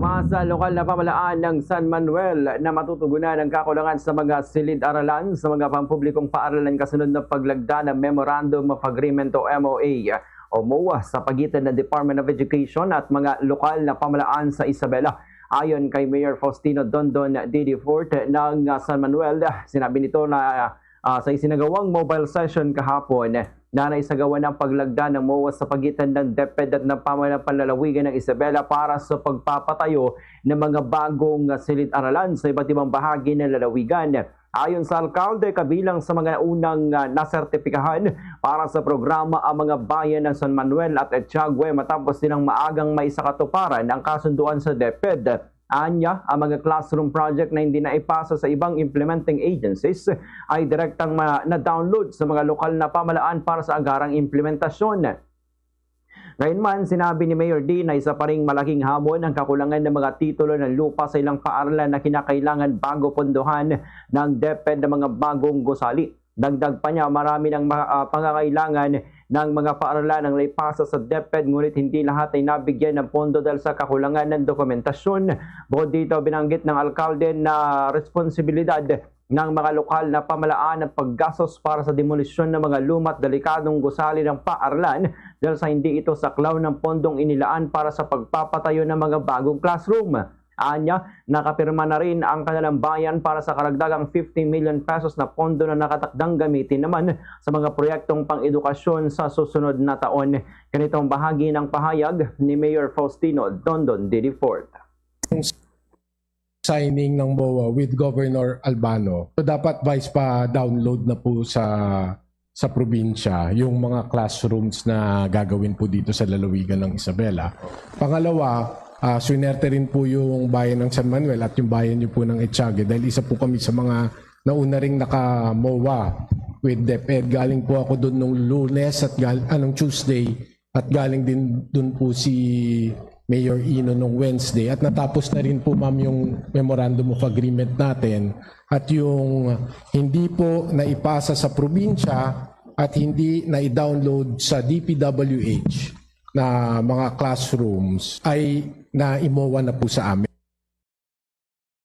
Umaasa lokal na pamahalaan ng San Manuel na matutugunan ang kakulangan sa mga silid-aralan sa mga pampublikong paaralan kasunod ng paglagda ng Memorandum of Agreement o MOA o MOA sa pagitan ng Department of Education at mga lokal na pamahalaan sa Isabela. Ayon kay Mayor Faustino Dondon Didifort ng San Manuel, sinabi nito na sa isinagawang mobile session kahapon na naisagawa ng paglagda ng MOA sa pagitan ng DepEd at ng pamahalang panlalawigan ng Isabela para sa pagpapatayo ng mga bagong silid-aralan sa iba't ibang bahagi ng lalawigan. Ayon sa alkalde, kabilang sa mga unang nasertipikahan para sa programa ang mga bayan ng San Manuel at Etiagüe matapos silang maagang maisakatuparan ang kasunduan sa DepEd. Anya, ang mga classroom project na hindi na ipasa sa ibang implementing agencies ay direktang na-download sa mga lokal na pamahalaan para sa agarang implementasyon. Gayunman, sinabi ni Mayor D na isa pa ring malaking hamon ang kakulangan ng mga titulo ng lupa sa ilang paaralan na kinakailangan bago pondohan ng DepEd ng mga bagong gusali. Dagdag pa niya, marami ng pangangailangan ng mga paaralan ang naipasa sa DepEd ngunit hindi lahat ay nabigyan ng pondo dahil sa kakulangan ng dokumentasyon. Bukod dito, binanggit ng alkalde na responsibilidad ng mga lokal na pamahalaan at paggastos para sa demolisyon ng mga luma't delikadong gusali ng paaralan dahil sa hindi ito saklaw ng pondong inilaan para sa pagpapatayo ng mga bagong classroom. Anya, nakapirma na rin ang kanilang bayan para sa karagdagang 50 million pesos na pondo na nakatakdang gamitin naman sa mga proyektong pang-edukasyon sa susunod na taon. Ganitong bahagi ng pahayag ni Mayor Faustino Dondon Didifort. Signing ng MOA with Governor Albano. So dapat vice pa download na po sa probinsya yung mga classrooms na gagawin po dito sa lalawigan ng Isabela. Pangalawa, swinerte rin po yung bayan ng San Manuel at yung bayan niyo po ng Etiagüe dahil isa po kami sa mga nauna ring naka-MOA with DepEd. Galing po ako doon nung Lunes at Tuesday at galing din doon po si Mayor Ino nung Wednesday at natapos na rin po ma'am yung Memorandum of Agreement natin at yung hindi po naipasa sa probinsya at hindi na-download sa DPWH na mga classrooms ay na-MOA na po sa amin.